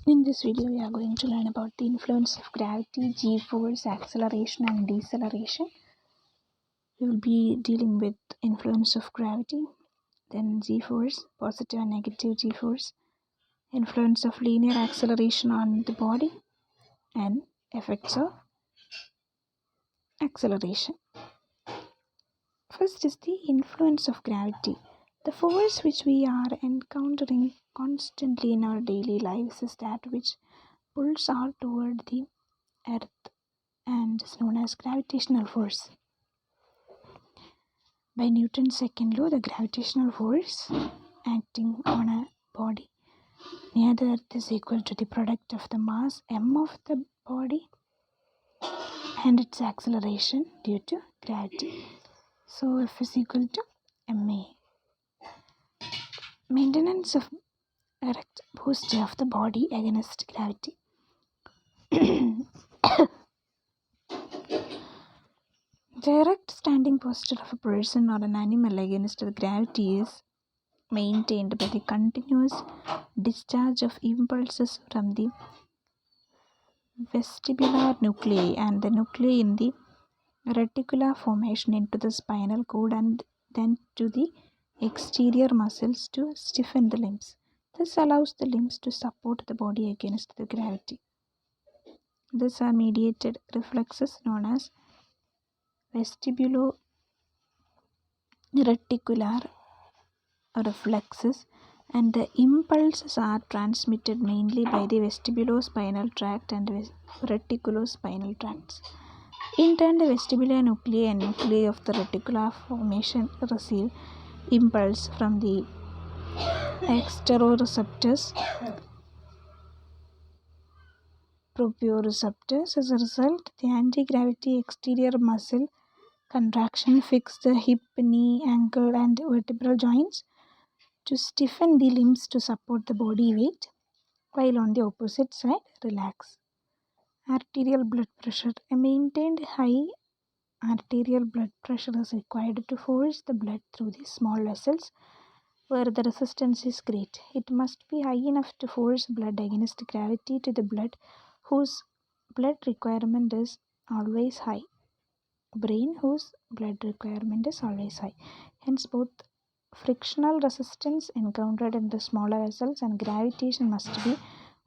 In this video, we are going to learn about the influence of gravity, g-force, acceleration and deceleration. We will be dealing with influence of gravity, then g-force, positive and negative g-force, influence of linear acceleration on the body, and effects of acceleration. First is the influence of gravity. The force which we are encountering constantly in our daily lives is that which pulls out toward the earth and is known as gravitational force. By Newton's second law, the gravitational force acting on a body near the earth is equal to the product of the mass m of the body and its acceleration due to gravity. So F is equal to ma. Maintenance of erect posture of the body against gravity. The erect standing posture of a person or an animal against the gravity is maintained by the continuous discharge of impulses from the vestibular nuclei and the nuclei in the reticular formation into the spinal cord and then to the exterior muscles to stiffen the limbs. This allows the limbs to support the body against the gravity. These are mediated reflexes known as vestibulo-reticular reflexes, and the impulses are transmitted mainly by the vestibulospinal tract and reticulospinal tracts. In turn, the vestibular nuclei and nuclei of the reticular formation receive impulse from the exteroreceptors, proprioceptors. As a result, the anti-gravity exterior muscle contraction fix the hip, knee, ankle and vertebral joints to stiffen the limbs to support the body weight, while on the opposite side relax. Arterial blood pressure. A maintained high arterial blood pressure is required to force the blood through the small vessels where the resistance is great. It must be high enough to force blood against gravity to the blood whose blood requirement is always high. Brain whose blood requirement is always high. Hence, both frictional resistance encountered in the smaller vessels and gravitation must be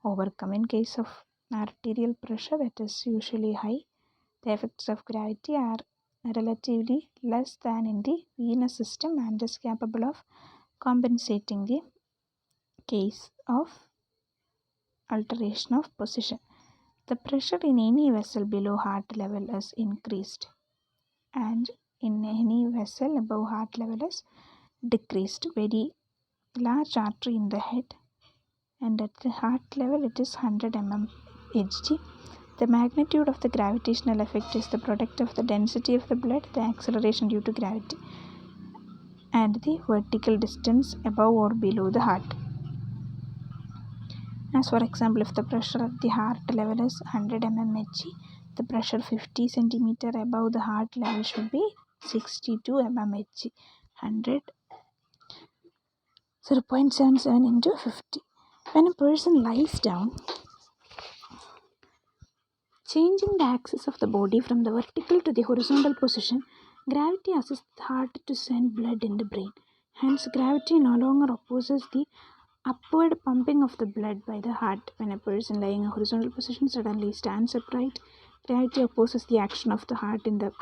overcome. In case of arterial pressure, it is usually high. The effects of gravity are relatively less than in the venous system and is capable of compensating the case of alteration of position. The pressure in any vessel below heart level is increased, and in any vessel above heart level is decreased. Very large artery in the head, and at the heart level it is 100 mm Hg. The magnitude of the gravitational effect is the product of the density of the blood, the acceleration due to gravity, and the vertical distance above or below the heart. As for example, if the pressure at the heart level is 100 mm Hg, the pressure 50 cm above the heart level should be 62 mm Hg. 100 0.77 into 50. When a person lies down, changing the axis of the body from the vertical to the horizontal position, gravity assists the heart to send blood in the brain. Hence, gravity no longer opposes the upward pumping of the blood by the heart. When a person lying in a horizontal position suddenly stands upright, gravity opposes the action of the heart in the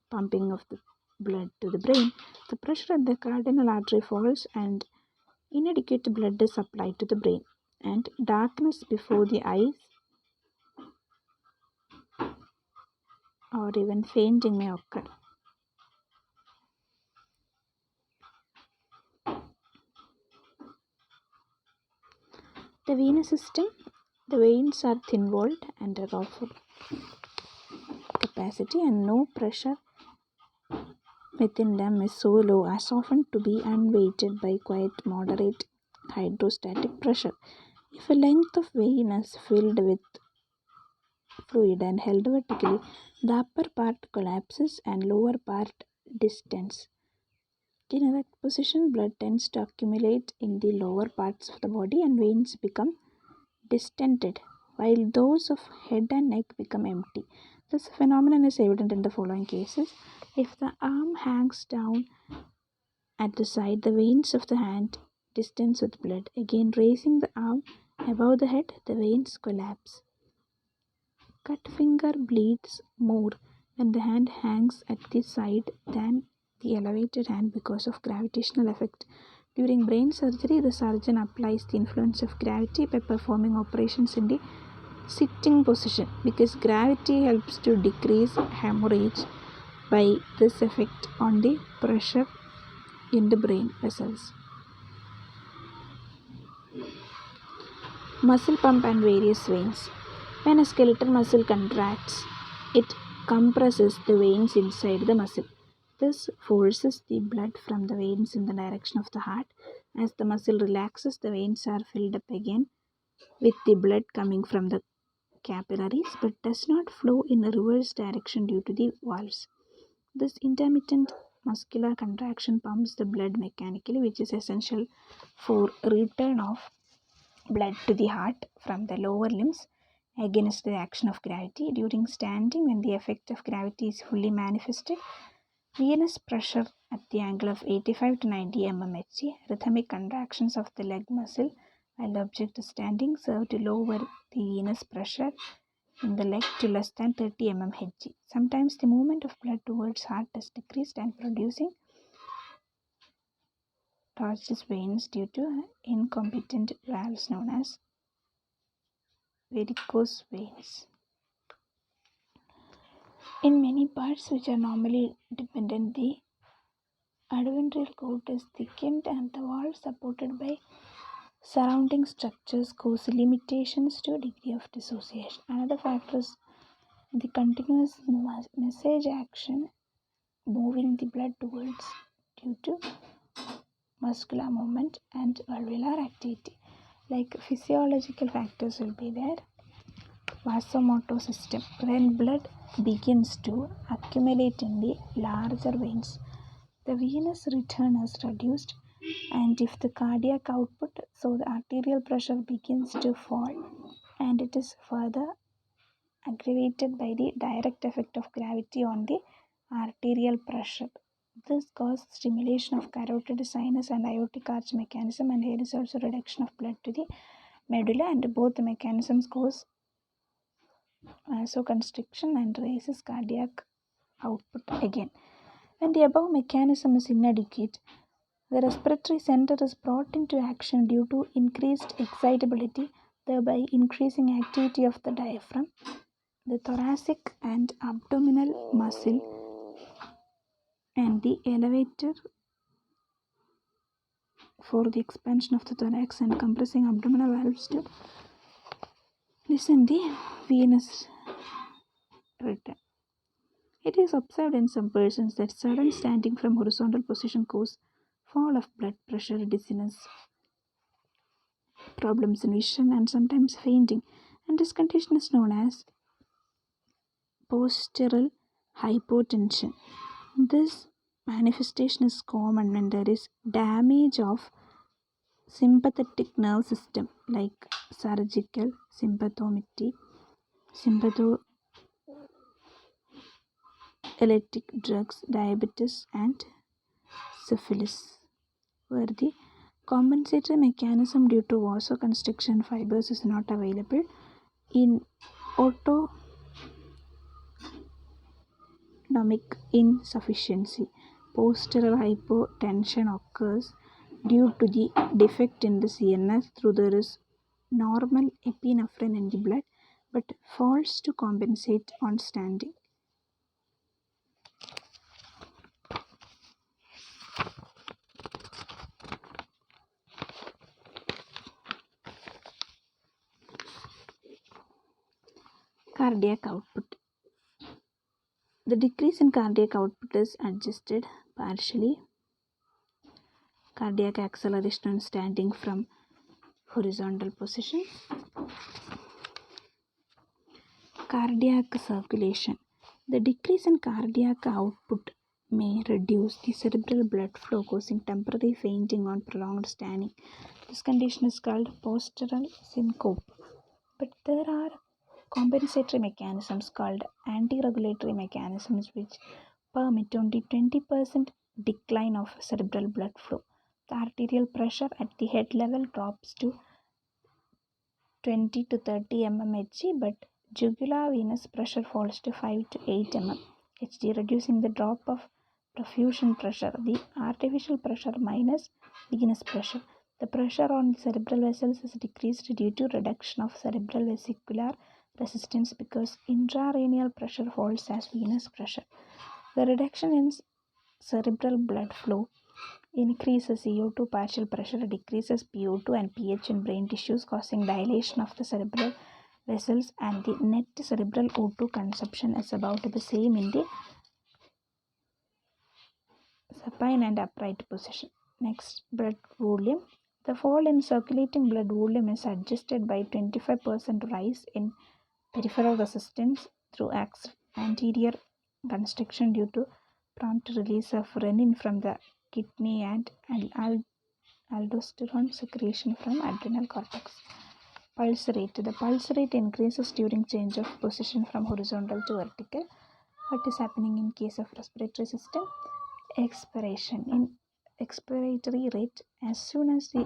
pumping of the blood to the brain. The pressure at the cardinal artery falls and inadequate blood is supplied to the brain, and darkness before the eyes or even fainting may occur. The venous system. The veins are thin-walled and are of capacity, and no pressure within them is so low as often to be unweighted by quite moderate hydrostatic pressure. If a length of vein is filled with fluid and held vertically, the upper part collapses and lower part distends. In erect position, blood tends to accumulate in the lower parts of the body and veins become distended, while those of head and neck become empty. This phenomenon is evident in the following cases. If the arm hangs down at the side, the veins of the hand distend with blood. Again, raising the arm above the head, the veins collapse. Cut finger bleeds more when the hand hangs at the side than the elevated hand because of gravitational effect. During brain surgery, the surgeon applies the influence of gravity by performing operations in the sitting position because gravity helps to decrease hemorrhage by this effect on the pressure in the brain vessels. Muscle pump and various veins. When a skeletal muscle contracts, it compresses the veins inside the muscle. This forces the blood from the veins in the direction of the heart. As the muscle relaxes, the veins are filled up again with the blood coming from the capillaries but does not flow in a reverse direction due to the valves. This intermittent muscular contraction pumps the blood mechanically, which is essential for return of blood to the heart from the lower limbs against the action of gravity. During standing, when the effect of gravity is fully manifested, venous pressure at the angle of 85 to 90 mmHg, rhythmic contractions of the leg muscle while the object is standing serve to lower the venous pressure in the leg to less than 30 mmHg. Sometimes the movement of blood towards heart is decreased and producing tortuous veins due to incompetent valves known as varicose veins. In many parts which are normally dependent, the adventitial cord is thickened and the wall supported by surrounding structures cause limitations to degree of dissociation. Another factor is the continuous massage action moving the blood towards due to muscular movement and valvular activity. Like physiological factors will be there. Vasomotor system. When blood begins to accumulate in the larger veins, the venous return is reduced, and if the cardiac output, so the arterial pressure begins to fall, and it is further aggravated by the direct effect of gravity on the arterial pressure. This causes stimulation of carotid sinus and aortic arch mechanism, and here is also reduction of blood to the medulla, and both the mechanisms cause vasoconstriction and raises cardiac output again. When the above mechanism is inadequate, the respiratory center is brought into action due to increased excitability, thereby increasing activity of the diaphragm, the thoracic and abdominal muscle, and the elevator for the expansion of the thorax and compressing abdominal valves to listen the venous return. It is observed in some persons that sudden standing from horizontal position cause fall of blood pressure, dizziness, problems in vision, and sometimes fainting, and this condition is known as postural hypotension. This manifestation is common when there is damage of sympathetic nerve system like surgical sympathometry, sympatholytic drugs, diabetes, and syphilis, where the compensatory mechanism due to vasoconstriction fibers is not available. In autonomic insufficiency, postural hypotension occurs due to the defect in the CNS through there is normal epinephrine in the blood but fails to compensate on standing. Cardiac output. The decrease in cardiac output is adjusted partially. Cardiac acceleration on standing from horizontal position. Cardiac circulation. The decrease in cardiac output may reduce the cerebral blood flow, causing temporary fainting on prolonged standing. This condition is called postural syncope. But there are compensatory mechanisms called anti-regulatory mechanisms which permit only 20% decline of cerebral blood flow. The arterial pressure at the head level drops to 20 to 30 mmHg, but jugular venous pressure falls to 5 to 8 mmHg, reducing the drop of perfusion pressure, the artificial pressure minus venous pressure. The pressure on the cerebral vessels is decreased due to reduction of cerebral vesicular resistance because intracranial pressure falls as venous pressure. The reduction in cerebral blood flow increases CO2 partial pressure, decreases PO2 and pH in brain tissues, causing dilation of the cerebral vessels, and the net cerebral O2 consumption is about the same in the supine and upright position. Next, blood volume. The fall in circulating blood volume is adjusted by 25% rise in peripheral resistance through anterior constriction due to prompt release of renin from the kidney and aldosterone secretion from adrenal cortex. Pulse rate. The pulse rate increases during change of position from horizontal to vertical. What is happening in case of respiratory system? Expiration. In expiratory rate, as soon as the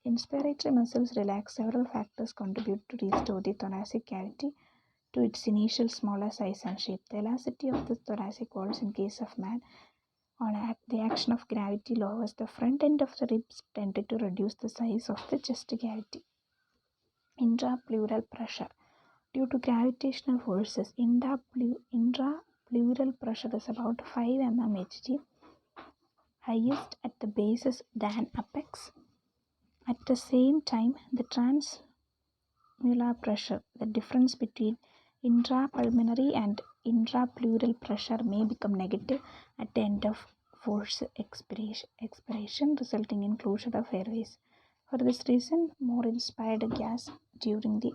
inspiratory muscles relax, several factors contribute to restore the thoracic cavity to its initial smaller size and shape. The elasticity of the thoracic walls in case of man on the action of gravity lowers the front end of the ribs, tended to reduce the size of the chest cavity. Intrapleural pressure. Due to gravitational forces, intrapleural pressure is about 5 mmHg, highest at the bases than apex. At the same time, the transmural pressure, the difference between intrapulmonary and intrapleural pressure, may become negative at the end of forced expiration, resulting in closure of airways. For this reason, more inspired gas during the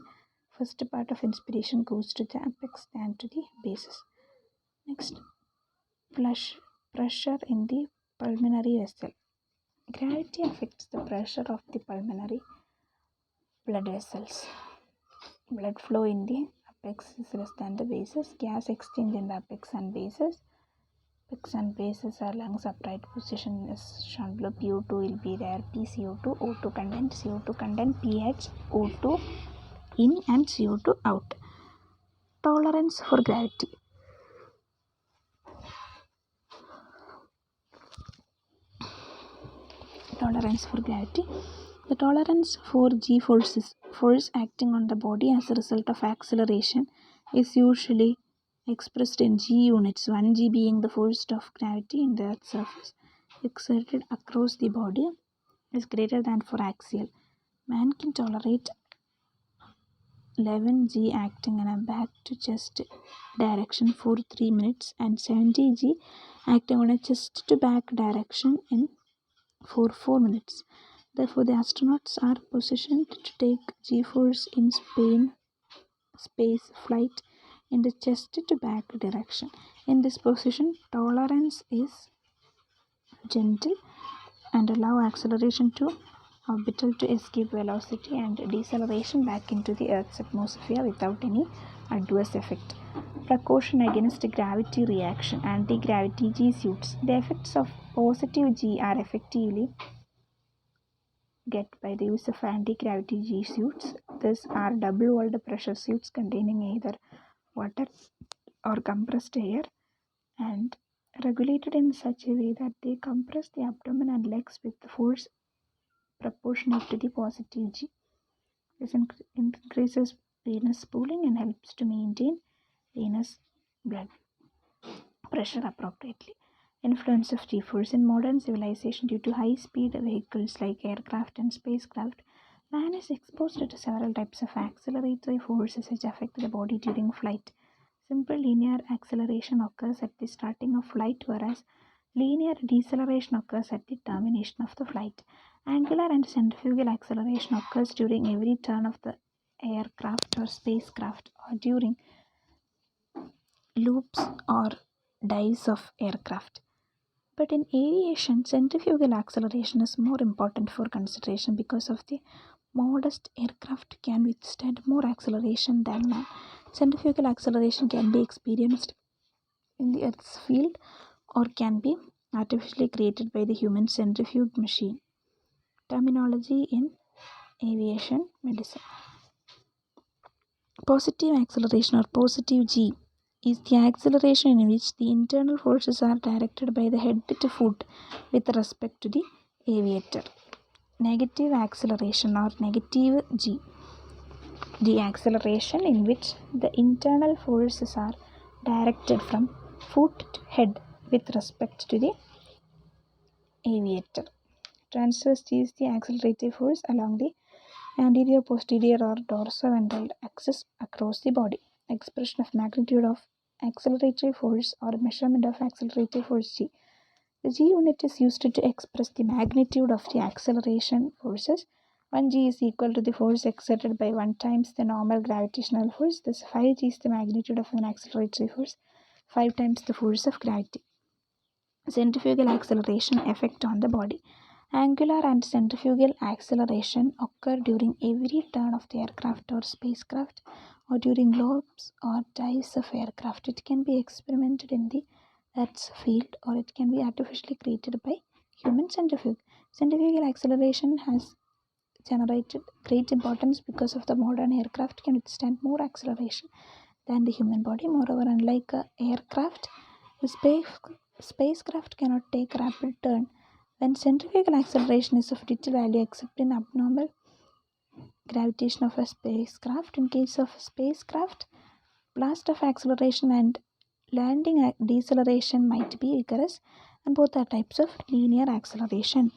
first part of inspiration goes to the apex than to the bases. Next, pressure in the pulmonary vessel. Gravity affects the pressure of the pulmonary blood vessels. Blood flow in the apex is less than the bases. Gas exchange in the apex and bases. Apex and bases are lungs upright position is shown below. PO2 will be there. PCO2, O2 content, CO2 content, pH, O2 in and CO2 out. Tolerance for gravity. Tolerance for gravity. The tolerance for G forces, force acting on the body as a result of acceleration, is usually expressed in G units, 1G being the force of gravity in the Earth's surface exerted across the body is greater than for axial. Man can tolerate 11G acting in a back to chest direction for 3 minutes and 70G acting on a chest to back direction for 4 minutes. Therefore, the astronauts are positioned to take G-force in space flight in the chest to back direction. In this position, tolerance is gentle and allow acceleration to orbital to escape velocity and deceleration back into the Earth's atmosphere without any adverse effect. Precaution against gravity reaction. Anti-gravity G suits. The effects of positive G are effectively get by the use of anti-gravity G suits. These are double-walled pressure suits containing either water or compressed air and regulated in such a way that they compress the abdomen and legs with the force proportionate to the positive G. This increases venous pooling and helps to maintain venous blood pressure appropriately. Influence of G-force in modern civilization. Due to high-speed vehicles like aircraft and spacecraft, man is exposed to several types of acceleratory forces which affect the body during flight. Simple linear acceleration occurs at the starting of flight, whereas linear deceleration occurs at the termination of the flight. Angular and centrifugal acceleration occurs during every turn of the aircraft or spacecraft or during loops or dives of aircraft. But in aviation, centrifugal acceleration is more important for consideration because of the Modest aircraft can withstand more acceleration than man. Centrifugal acceleration can be experienced in the Earth's field or can be artificially created by the human centrifuge machine. Terminology in aviation medicine. Positive acceleration or positive G is the acceleration in which the internal forces are directed by the head to foot with respect to the aviator. Negative acceleration or negative G, the acceleration in which the internal forces are directed from foot to head with respect to the aviator. Transverse G is the accelerative force along the anterior, posterior or dorsoventral axis across the body. Expression of magnitude of accelerative force or measurement of accelerative force G. The G unit is used to express the magnitude of the acceleration forces. 1 G is equal to the force exerted by 1 times the normal gravitational force. Thus 5 G is the magnitude of an accelerative force, 5 times the force of gravity. Centrifugal acceleration effect on the body. Angular and centrifugal acceleration occur during every turn of the aircraft or spacecraft or during lobes or dives of aircraft. It can be experimented in the Earth's field or it can be artificially created by human centrifuge. Centrifugal acceleration has generated great importance because of the modern aircraft can withstand more acceleration than the human body. Moreover, unlike aircraft, the spacecraft cannot take rapid turn when centrifugal acceleration is of little value except in abnormal gravitation of a spacecraft. In case of a spacecraft, blast of acceleration and landing deceleration might be vigorous, and both are types of linear acceleration.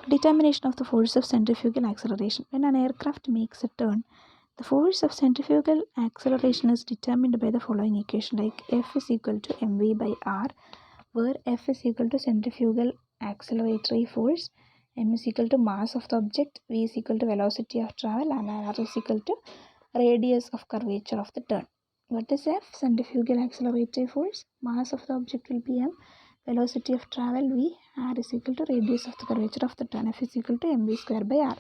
Determination of the force of centrifugal acceleration. When an aircraft makes a turn, the force of centrifugal acceleration is determined by the following equation, like F is equal to mv by r, where F is equal to centrifugal acceleratory force, m is equal to mass of the object, v is equal to velocity of travel, and r is equal to radius of curvature of the turn. What is F? Centrifugal acceleratory force. Mass of the object will be m, velocity of travel v, r is equal to radius of the curvature of the turn, F is equal to mv square by r.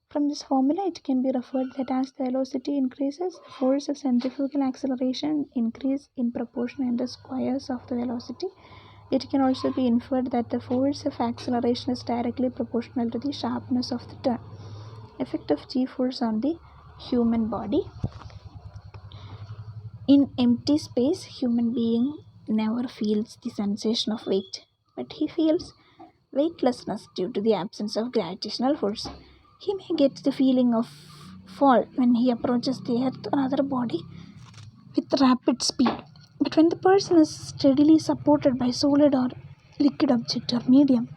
From this formula, it can be referred that as the velocity increases, the force of centrifugal acceleration increase in proportion in the squares of the velocity. It can also be inferred that the force of acceleration is directly proportional to the sharpness of the turn. Effect of G-force on the human body. In empty space, human being never feels the sensation of weight, but he feels weightlessness due to the absence of gravitational force. He may get the feeling of fall when he approaches the earth or other body with rapid speed. But when the person is steadily supported by solid or liquid object or medium,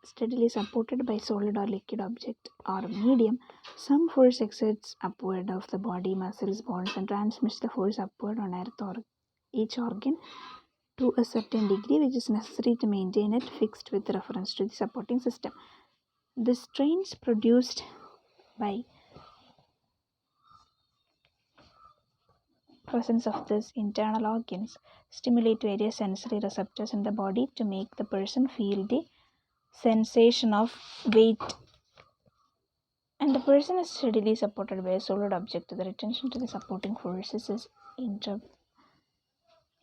steadily supported by solid or liquid object or medium, some force exerts upward of the body, muscles, bones, and transmits the force upward on earth or each organ to a certain degree, which is necessary to maintain it fixed with reference to the supporting system. The strains produced by presence of these internal organs stimulate various sensory receptors in the body to make the person feel the sensation of weight, and the person is steadily supported by a solid object. The attention to the supporting forces is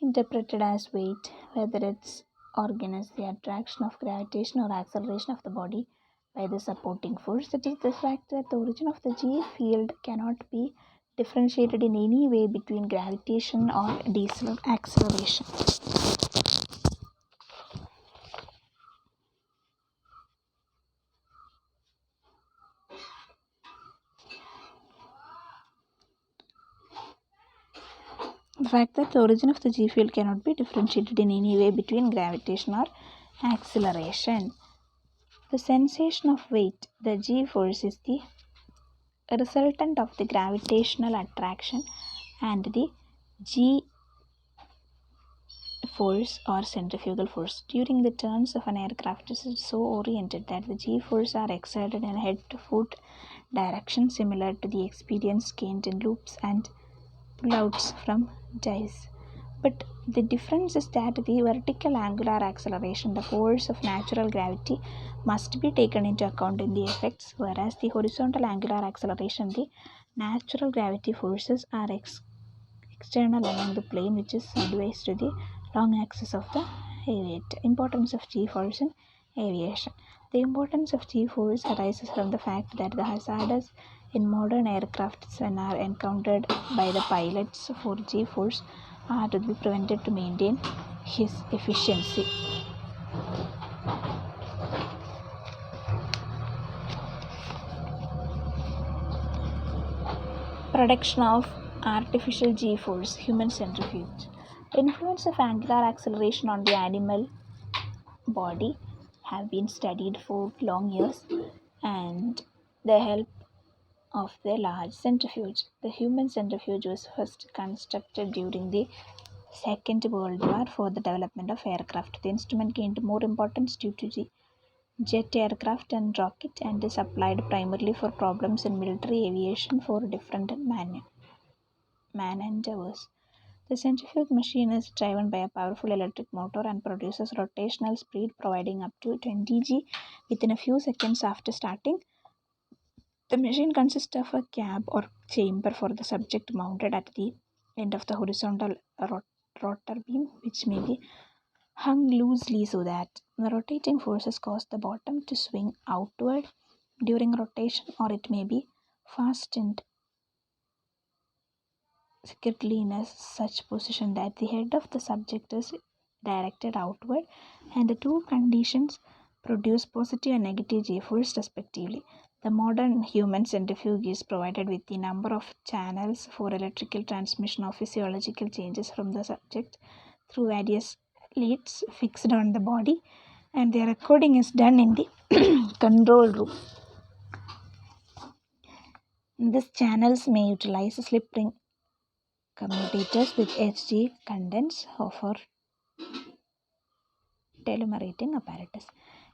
interpreted as weight, whether its organ is the attraction of gravitation or acceleration of the body by the supporting force. It is the fact that the origin of the G field cannot be differentiated in any way between gravitation or acceleration. The fact that the origin of the G field cannot be differentiated in any way between gravitation or acceleration. The sensation of weight, the G force, is the resultant of the gravitational attraction, and the G force or centrifugal force during the turns of an aircraft is so oriented that the G force are exerted in a head to foot direction, similar to the experience gained in loops and pullouts from dives. But The difference is that the vertical angular acceleration, the force of natural gravity, must be taken into account in the effects, whereas the horizontal angular acceleration, the natural gravity forces are external along the plane which is sideways to the long axis of the aviator. Importance of G-force in aviation. The importance of G-force arises from the fact that the hazards in modern aircrafts when are encountered by the pilots for G-force are to be prevented to maintain his efficiency. Production of artificial G-force, human centrifuge. The influence of angular acceleration on the animal body have been studied for long years, and the help of the large centrifuge. The human centrifuge was first constructed during the Second World War for the development of aircraft. The instrument gained more importance due to the jet aircraft and rocket, and is applied primarily for problems in military aviation for different man endeavors. The centrifuge machine is driven by a powerful electric motor and produces rotational speed providing up to 20 G within a few seconds after starting. The machine consists of a cab or chamber for the subject mounted at the end of the horizontal rotor beam, which may be hung loosely so that the rotating forces cause the bottom to swing outward during rotation, or it may be fastened securely in a such position that the head of the subject is directed outward, and the two conditions produce positive and negative G-force respectively. The modern human centrifuge is provided with the number of channels for electrical transmission of physiological changes from the subject through various leads fixed on the body, and their recording is done in the control room. These channels may utilize slip ring commutators with HG contents for telomerating apparatus.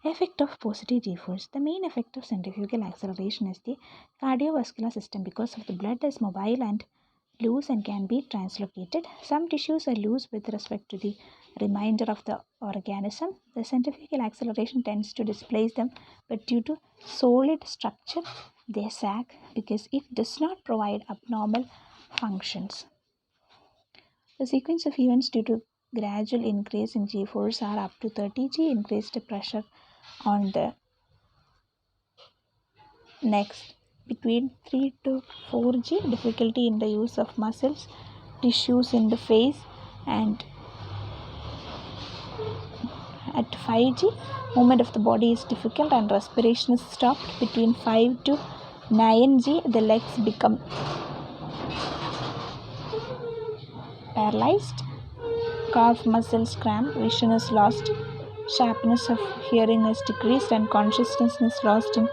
Effect of positive G-force. The main effect of centrifugal acceleration is the cardiovascular system because of the blood is mobile and loose and can be translocated. Some tissues are loose with respect to the remainder of the organism. The centrifugal acceleration tends to displace them, but due to solid structure, they sag because it does not provide abnormal functions. The sequence of events due to gradual increase in G-force are up to 30 G increased pressure on the next between 3 to 4 G, difficulty in the use of muscles, tissues in the face, and at 5 G, movement of the body is difficult and respiration is stopped. Between 5 to 9 G, the legs become paralyzed, calf muscles cramp, vision is lost, sharpness of hearing is decreased, and consciousness is lost in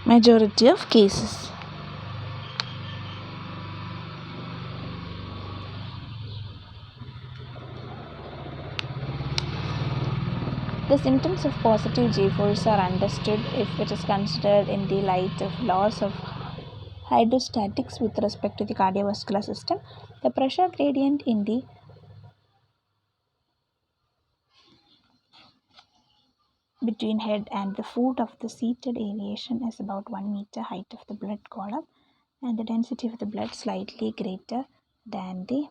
majority of cases. The symptoms of positive G-force are understood if it is considered in the light of laws of hydrostatics with respect to the cardiovascular system. The pressure gradient in the between head and the foot of the seated aviation is about 1 meter height of the blood column, and the density of the blood slightly greater than the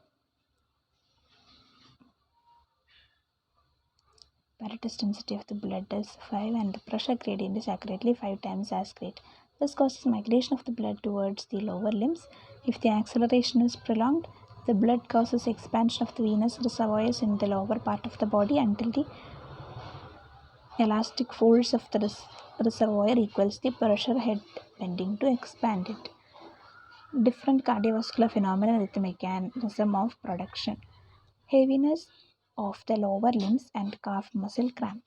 apparatus density of the blood is 5, and the pressure gradient is accurately 5 times as great. This causes migration of the blood towards the lower limbs. If the acceleration is prolonged, the blood causes expansion of the venous reservoirs in the lower part of the body until the elastic force of the reservoir equals the pressure head bending to expand it. Different cardiovascular phenomena with the mechanism of production. Heaviness of the lower limbs and calf muscle cramp.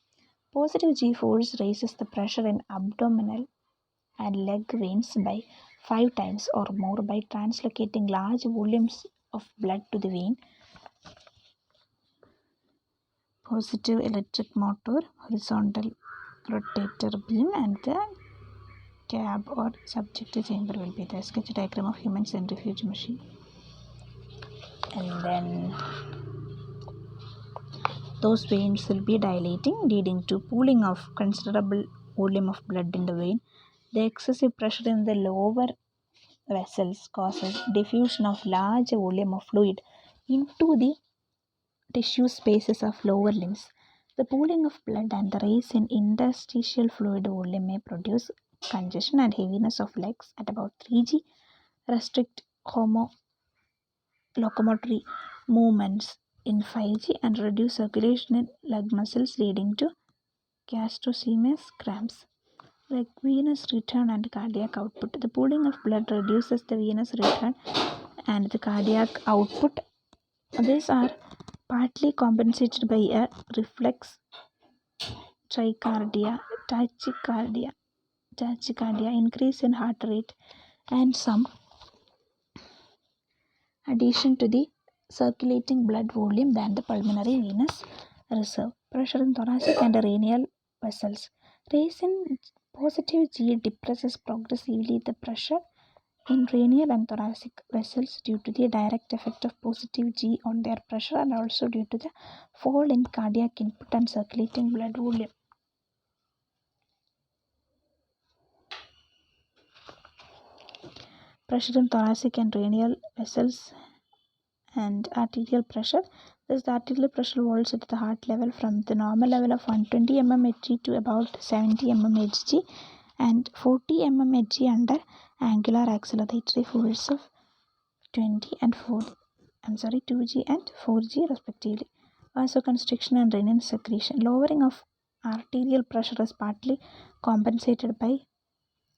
Positive G-force raises the pressure in abdominal and leg veins by 5 times or more by translocating large volumes of blood to the vein. Positive electric motor, horizontal rotator beam, and the cab or subjective chamber will be the sketch diagram of human centrifuge machine. And then those veins will be dilating, leading to pooling of considerable volume of blood in the vein. The excessive pressure in the lower vessels causes diffusion of large volume of fluid into the tissue spaces of lower limbs. The pooling of blood and the rise in interstitial fluid volume may produce congestion and heaviness of legs at about 3G, restrict locomotory movements in 5G, and reduce circulation in leg muscles, leading to gastrocnemius cramps. Like venous return and cardiac output. The pooling of blood reduces the venous return and the cardiac output. These are partly compensated by a reflex tachycardia, increase in heart rate, and some addition to the circulating blood volume than the pulmonary venous reserve. Pressure in thoracic and radial vessels. Rise in positive G depresses progressively the pressure in radial and thoracic vessels due to the direct effect of positive G on their pressure, and also due to the fall in cardiac input and circulating blood volume. Pressure in thoracic and radial vessels and arterial pressure. Thus, the arterial pressure varies at the heart level from the normal level of 120 mmHg to about 70 mmHg and 40 mmHg under angular acceleratory force of 2G and 4G respectively. Vasoconstriction and renin secretion. Lowering of arterial pressure is partly compensated by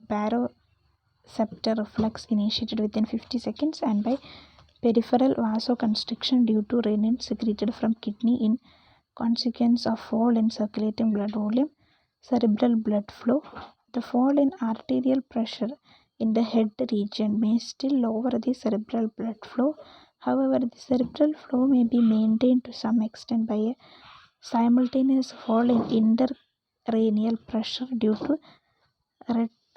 baroreceptor reflex initiated within 50 seconds and by peripheral vasoconstriction due to renin secreted from kidney in consequence of fall in circulating blood volume. Cerebral blood flow. The fall in arterial pressure in the head region may still lower the cerebral blood flow. However, the cerebral flow may be maintained to some extent by a simultaneous fall in intracranial pressure due to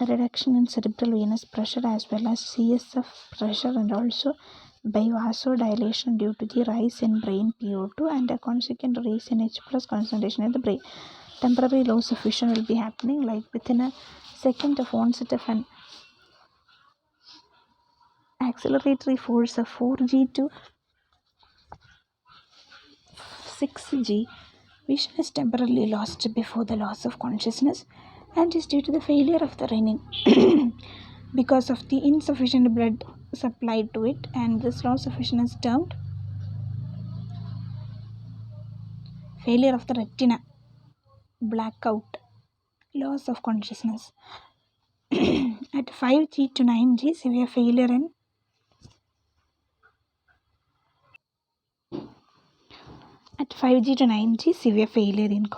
reduction in cerebral venous pressure as well as CSF pressure, and also by vasodilation due to the rise in brain PO2 and a consequent rise in H plus concentration in the brain. Temporary loss of vision will be happening like within a second of onset of an acceleratory force of 4G to 6G. Vision is temporarily lost before the loss of consciousness and is due to the failure of the renin because of the insufficient blood supplied to it, and this loss of vision is termed failure of the retina, blackout, loss of consciousness. At 5G to 9G, severe failure in At 5G to 9G, severe failure in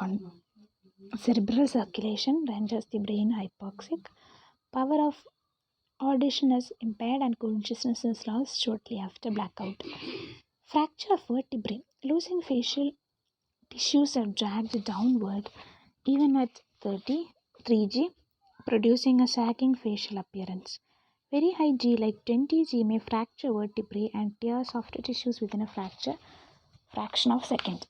cerebral circulation renders the brain hypoxic. Power of audition is impaired and consciousness is lost shortly after blackout. Fracture of vertebrae. Losing facial tissues are dragged downward even at 3G, producing a sagging facial appearance. Very high G like 20G may fracture vertebrae and tear soft tissues within a fraction of a second.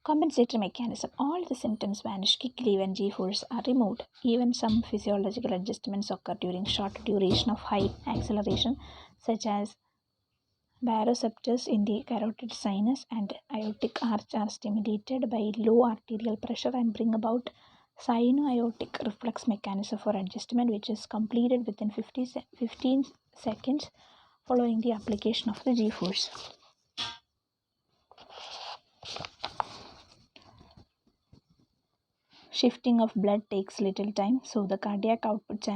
Compensatory mechanism. All the symptoms vanish quickly when G-force are removed. Even some physiological adjustments occur during short duration of high acceleration, such as baroreceptors in the carotid sinus and aortic arch are stimulated by low arterial pressure and bring about sino-aortic reflex mechanism for adjustment, which is completed within 15 seconds following the application of the G-force. Shifting of blood takes little time, so the cardiac output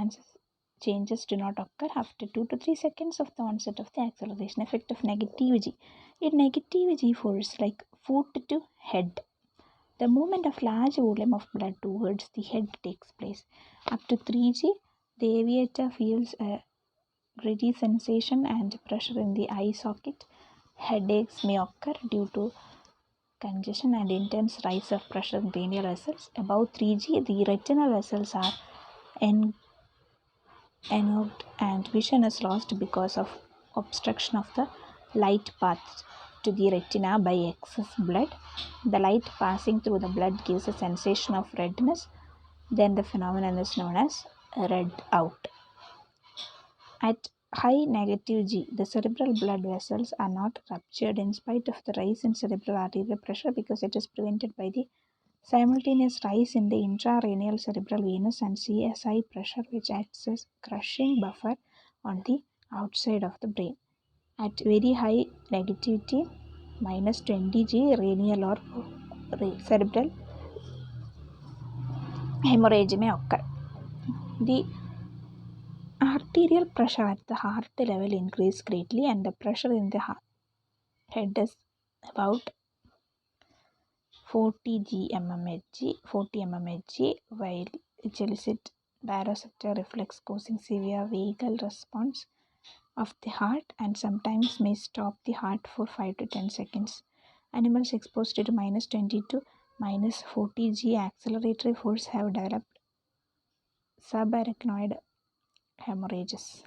changes do not occur after 2 to 3 seconds of the onset of the acceleration. Effect of negative G. In negative G force, like foot to head, the movement of large volume of blood towards the head takes place. Up to 3G, the aviator feels a gritty sensation and pressure in the eye socket. Headaches may occur due to congestion and intense rise of pressure in radial vessels. Above 3G, the retinal vessels are engulfed and vision is lost because of obstruction of the light path to the retina by excess blood. The light passing through the blood gives a sensation of redness. Then the phenomenon is known as red out. At high negative G, the cerebral blood vessels are not ruptured in spite of the rise in cerebral arterial pressure because it is prevented by the simultaneous rise in the intracranial cerebral venous and CSI pressure, which acts as crushing buffer on the outside of the brain. At very high negativity, minus 20 G, cranial or cerebral hemorrhage may occur. The arterial pressure at the heart level increases greatly, and the pressure in the head is about 40 mmHg, while which elicit baroreceptor reflex causing severe vagal response of the heart and sometimes may stop the heart for 5 to 10 seconds. Animals exposed to minus 20 to minus 40 G acceleratory force have developed subarachnoid hemorrhages.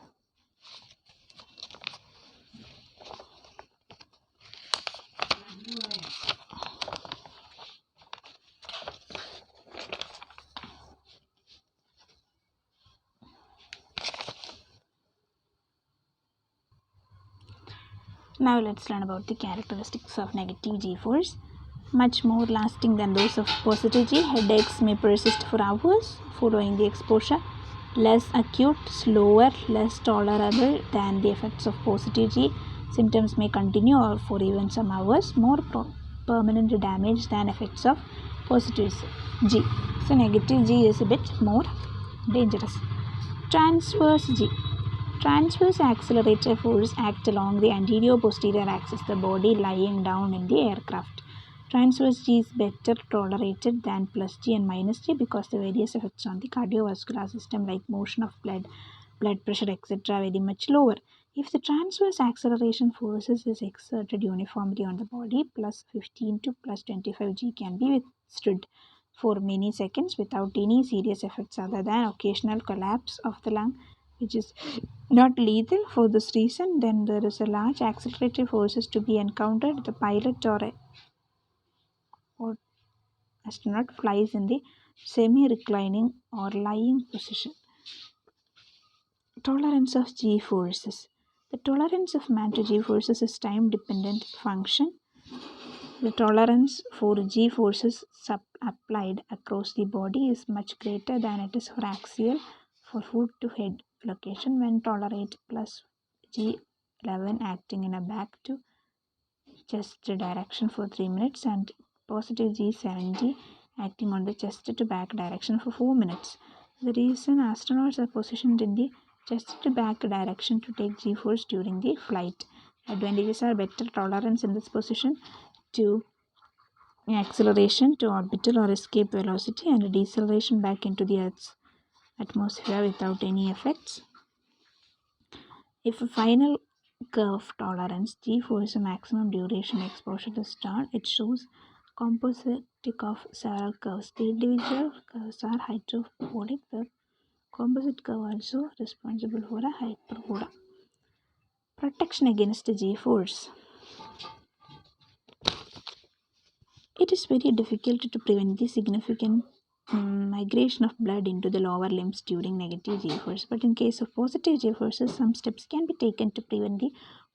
Now let's learn about the characteristics of negative G-force. Much more lasting than those of positive G. Headaches may persist for hours following the exposure. Less acute, slower, less tolerable than the effects of positive G. Symptoms may continue for even some hours. More permanent damage than effects of positive G. So negative G is a bit more dangerous. Transverse G. Transverse accelerator force act along the anterior-posterior axis, the body lying down in the aircraft. Transverse G is better tolerated than plus G and minus G because the various effects on the cardiovascular system like motion of blood pressure, etc. very much lower. If the transverse acceleration forces is exerted uniformly on the body, plus 15 to plus 25 G can be withstood for many seconds without any serious effects other than occasional collapse of the lung, which is not lethal. For this reason, then there is a large accelerative forces to be encountered. The pilot or astronaut flies in the semi-reclining or lying position. Tolerance of G forces. The tolerance of man to G forces is time-dependent function. The tolerance for G forces applied across the body is much greater than it is for axial for foot to head location when tolerate plus G11 acting in a back to chest direction for 3 minutes and positive G70 acting on the chest to back direction for 4 minutes. The reason astronauts are positioned in the chest to back direction to take G-force during the flight. Advantages are better tolerance in this position to acceleration to orbital or escape velocity and deceleration back into the Earth's atmosphere without any effects. If a final curve tolerance G-force maximum duration exposure is drawn, it shows composite of several curves. The individual curves are hyperbolic. The composite curve also responsible for a hyperbola. Protection against G-force. It is very difficult to prevent the significant migration of blood into the lower limbs during negative G-force, but in case of positive G-forces, some steps can be taken to prevent the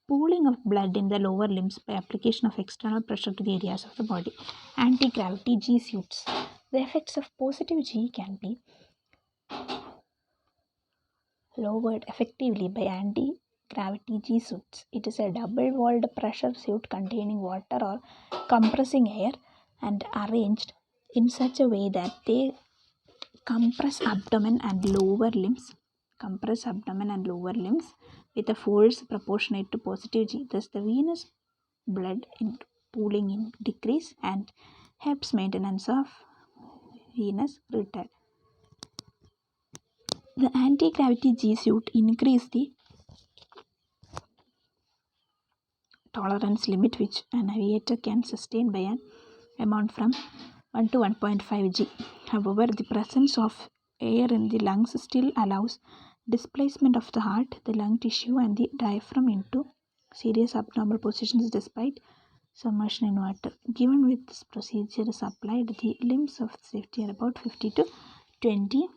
pooling of blood in the lower limbs by application of external pressure to the areas of the body. Anti-gravity G suits. The effects of positive G can be lowered effectively by anti-gravity G suits. It is a double-walled pressure suit containing water or compressing air and arranged in such a way that they compress abdomen and lower limbs with a force proportionate to positive G. Thus, the venous blood pooling decrease and helps maintenance of venous return. The anti-gravity G suit increase the tolerance limit which an aviator can sustain by an amount from 1 to 1.5 G. However, the presence of air in the lungs still allows displacement of the heart, the lung tissue, and the diaphragm into serious abnormal positions despite submersion in water. Given with this procedure is applied, the limbs of safety are about 50 to 20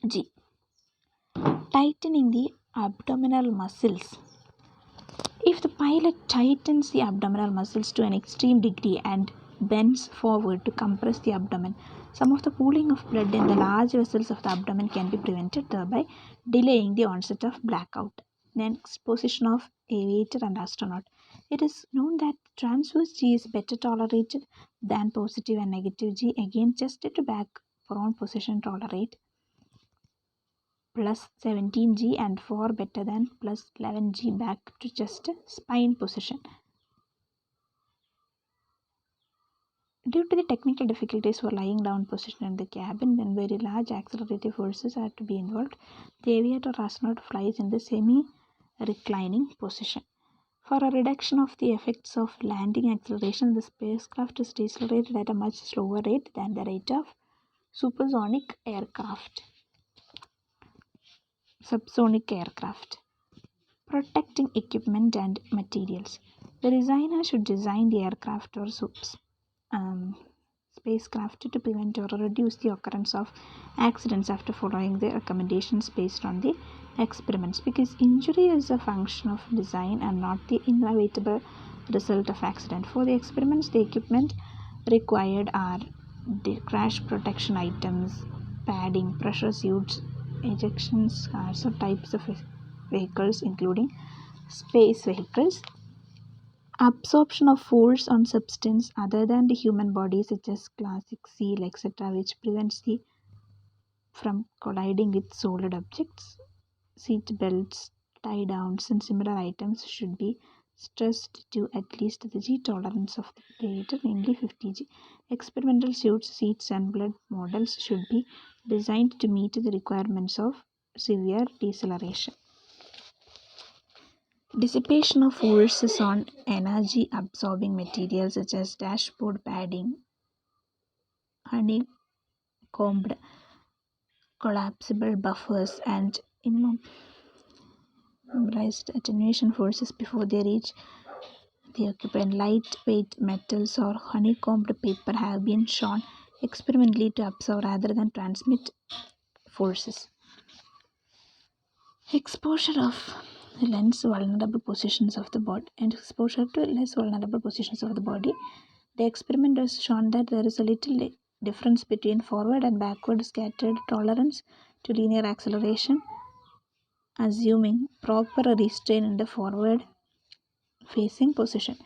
G. Tightening the abdominal muscles. If the pilot tightens the abdominal muscles to an extreme degree and bends forward to compress the abdomen, some of the pooling of blood in the large vessels of the abdomen can be prevented, thereby delaying the onset of blackout. Next, position of aviator and astronaut. It is known that transverse G is better tolerated than positive and negative G. Again, chest to back prone position tolerate plus 17G and far better than plus 11G back to chest spine position. Due to the technical difficulties for lying down position in the cabin when very large accelerative forces are to be involved, the aviator or astronaut flies in the semi-reclining position. For a reduction of the effects of landing acceleration, the spacecraft is decelerated at a much slower rate than the rate of subsonic aircraft. Protecting equipment and materials. The designer should design the aircraft or spacecraft to prevent or reduce the occurrence of accidents after following the recommendations based on the experiments, because injury is a function of design and not the inevitable result of accident. For the experiments, the equipment required are the crash protection items, padding, pressure suits, ejection scars, or types of vehicles including space vehicles, absorption of force on substance other than the human body such as classic seal, etc., which prevents the from colliding with solid objects. Seat belts, tie downs, and similar items should be stressed to at least the G tolerance of the aviator, namely 50G. Experimental suits, seats, and blood models should be designed to meet the requirements of severe deceleration. Dissipation of forces on energy absorbing materials such as dashboard padding, honeycombed collapsible buffers, and immobilized attenuation forces before they reach the occupant. Lightweight metals or honeycombed paper have been shown experimentally to absorb rather than transmit forces. Exposure of less vulnerable positions of the body and exposure to less vulnerable positions of the body. The experiment has shown that there is a little difference between forward and backward scattered tolerance to linear acceleration, assuming proper restraint in the forward facing position.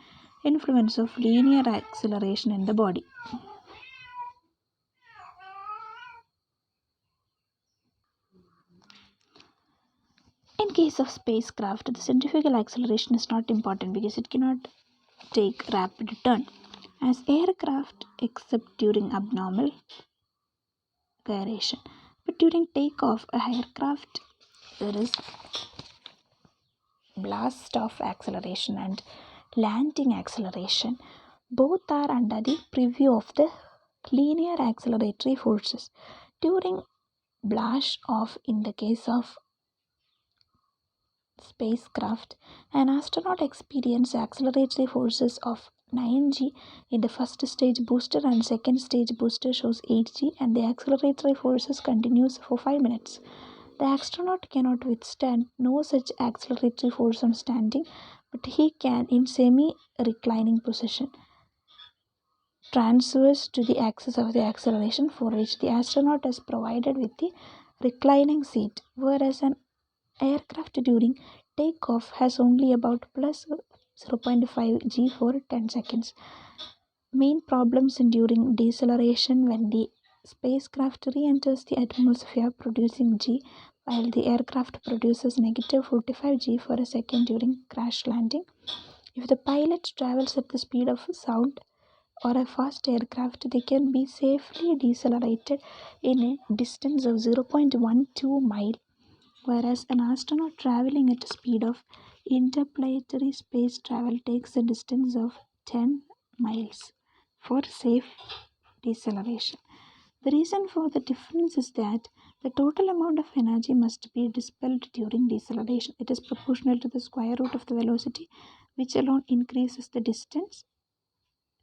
Influence of linear acceleration in the body. In case of spacecraft, the centrifugal acceleration is not important because it cannot take rapid turn as aircraft except during abnormal gyration. But during takeoff, a aircraft there is blast off acceleration and landing acceleration. Both are under the purview of the linear acceleratory forces. During blast off, in the case of spacecraft, an astronaut experiences acceleratory forces of 9G in the first stage booster and second stage booster shows 8G, and the acceleratory forces continues for 5 minutes. The astronaut cannot withstand no such acceleratory force on standing, but he can in semi-reclining position, transverse to the axis of the acceleration, for which the astronaut is provided with the reclining seat, whereas an aircraft during takeoff has only about plus 0.5 G for 10 seconds. Main problems during deceleration: when the spacecraft re-enters the atmosphere producing G, while the aircraft produces negative 45 G for a second during crash landing. If the pilot travels at the speed of sound or a fast aircraft, they can be safely decelerated in a distance of 0.12 mile, whereas an astronaut traveling at a speed of interplanetary space travel takes a distance of 10 miles for safe deceleration. The reason for the difference is that The total amount of energy must be dispelled during deceleration. It is proportional to the square root of the velocity, which alone increases the distance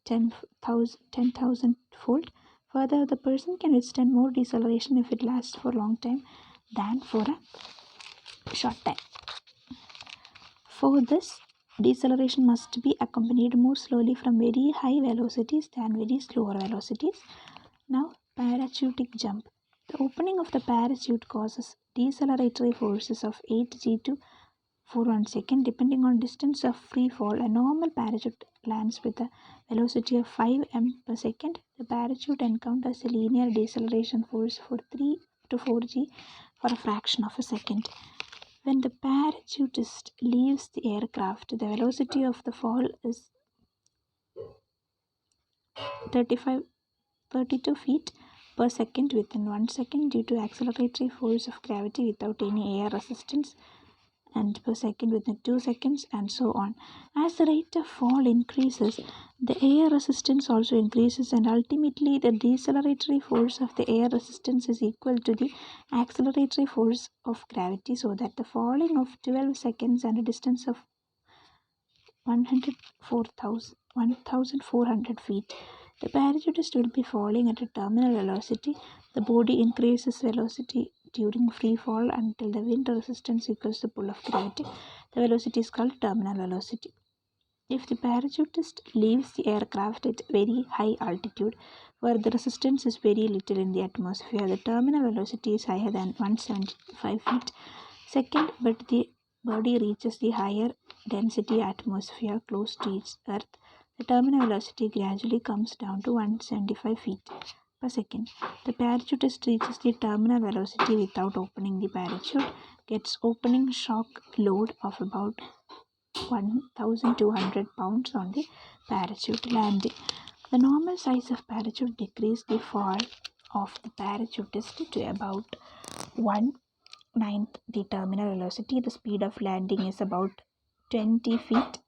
10,000 fold. Further, the person can withstand more deceleration if it lasts for a long time than for a short time. For this, deceleration must be accompanied more slowly from very high velocities than very slower velocities. Now, parachutic jump. The opening of the parachute causes deceleratory forces of 8g to 4 second depending on distance of free fall. A normal parachute lands with a velocity of 5 m per second. The parachute encounters a linear deceleration force for 3 to 4g for a fraction of a second. When the parachutist leaves the aircraft, the velocity of the fall is 32 feet per second within 1 second due to acceleratory force of gravity without any air resistance, and per second within 2 seconds, and so on. As the rate of fall increases, the air resistance also increases, and ultimately the deceleratory force of the air resistance is equal to the acceleratory force of gravity, so that the falling of 12 seconds and a distance of 1,400 feet. The parachutist will be falling at a terminal velocity. The body increases velocity during free fall until the wind resistance equals the pull of gravity. The velocity is called terminal velocity. If the parachutist leaves the aircraft at very high altitude, where the resistance is very little in the atmosphere, the terminal velocity is higher than 175 feet second, but the body reaches the higher density atmosphere close to its Earth. The terminal velocity gradually comes down to 175 feet per second. The parachutist reaches the terminal velocity without opening the parachute, gets opening shock load of about 1,200 pounds on the parachute landing. The normal size of parachute decreases the fall of the parachutist to about 1/9 the terminal velocity. The speed of landing is about 20 feet,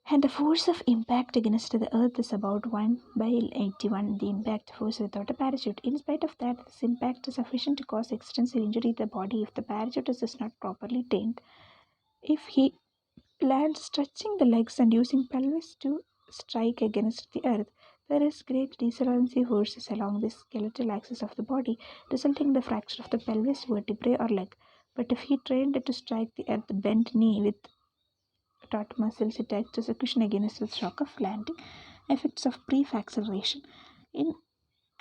and the force of impact against the earth is about 1/81 the impact force without a parachute. In spite of that, this impact is sufficient to cause extensive injury to the body if the parachutist is not properly trained. If he lands stretching the legs and using pelvis to strike against the earth, there is great decelerancy forces along the skeletal axis of the body, resulting in the fracture of the pelvis, vertebrae, or leg. But if he trained to strike the earth bent knee with taut muscles, it acts as a cushion against the shock of landing. Effects of brief acceleration. In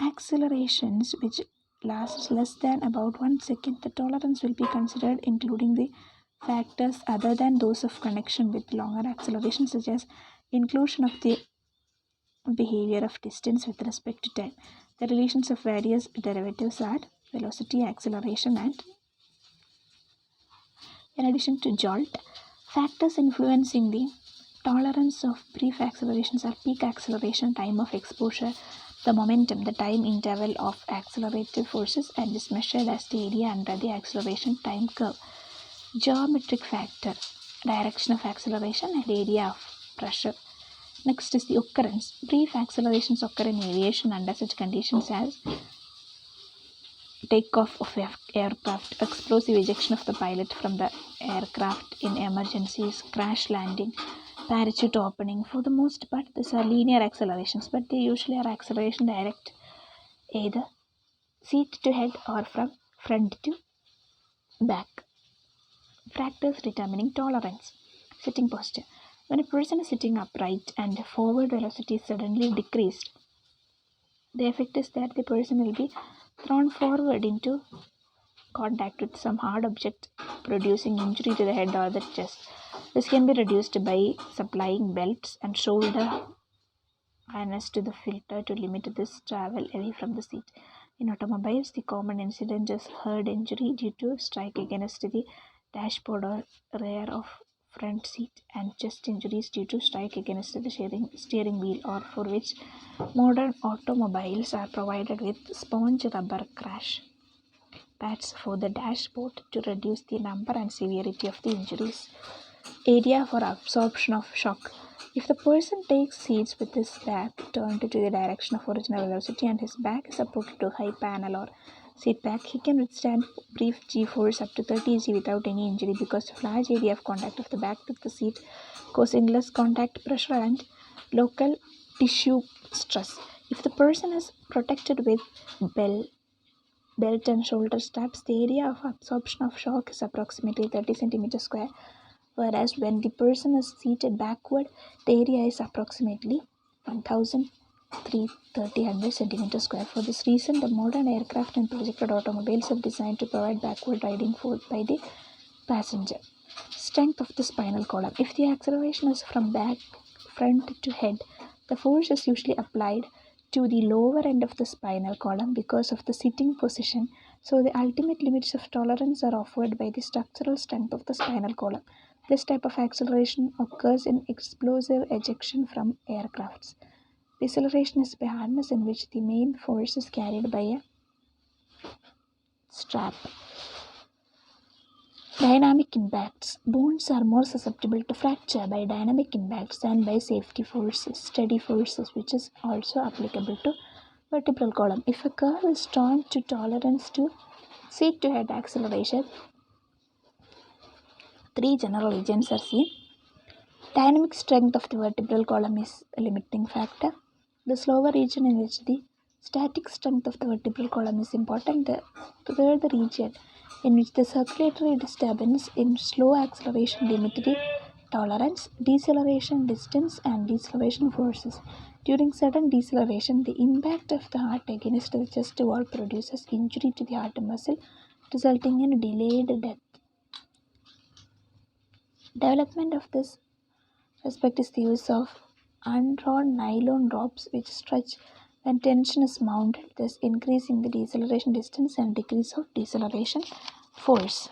accelerations which lasts less than about 1 second, the tolerance will be considered, including the factors other than those of connection with longer acceleration, such as inclusion of the behavior of distance with respect to time. The relations of various derivatives are velocity, acceleration, and in addition to jolt, factors influencing the tolerance of brief accelerations are peak acceleration, time of exposure, the momentum, the time interval of accelerated forces, and is measured as the area under the acceleration time curve. Geometric factor, direction of acceleration, and area of pressure. Next is the occurrence. Brief accelerations occur in aviation under such conditions as takeoff of aircraft, explosive ejection of the pilot from the aircraft in emergencies, crash landing, parachute opening. For the most part, these are linear accelerations, but they usually are acceleration direct, either seat to head or from front to back. Factors determining tolerance. Sitting posture. When a person is sitting upright and forward velocity is suddenly decreased, the effect is that the person will be thrown forward into contact with some hard object, producing injury to the head or the chest. This can be reduced by supplying belts and shoulder harness to the filter to limit this travel away from the seat. In automobiles, the common incident is head injury due to strike against the dashboard or rear of front seat, and chest injuries due to strike against the steering wheel, or for which modern automobiles are provided with sponge rubber crash pads for the dashboard to reduce the number and severity of the injuries. Area for absorption of shock. If the person takes seats with his back turned to the direction of original velocity and his back is supported to high panel or seat back. He can withstand brief G-force up to 30 G without any injury because of large area of contact of the back with the seat, causing less contact pressure and local tissue stress. If the person is protected with belt and shoulder straps, the area of absorption of shock is approximately 30 centimeters square, whereas when the person is seated backward, the area is approximately 1,330 centimeters square. For this reason, the modern aircraft and projected automobiles are designed to provide backward riding force by the passenger. Strength of the spinal column. If the acceleration is from front to head, the force is usually applied to the lower end of the spinal column because of the sitting position, so the ultimate limits of tolerance are offered by the structural strength of the spinal column. This type of acceleration occurs in explosive ejection from aircrafts. Deceleration is a harness in which the main force is carried by a strap. Dynamic impacts. Bones are more susceptible to fracture by dynamic impacts than by safety forces, steady forces, which is also applicable to vertebral column. If a curve is drawn to tolerance to seat to head acceleration, three general agents are seen. Dynamic strength of the vertebral column is a limiting factor. The slower region in which the static strength of the vertebral column is important. The third region in which the circulatory disturbance in slow acceleration limit the tolerance, deceleration distance and deceleration forces. During sudden deceleration, the impact of the heart against the chest wall produces injury to the heart muscle, resulting in delayed death. Development of this aspect is the use of undrawn nylon ropes which stretch when tension is mounted, thus increasing the deceleration distance and decrease of deceleration force.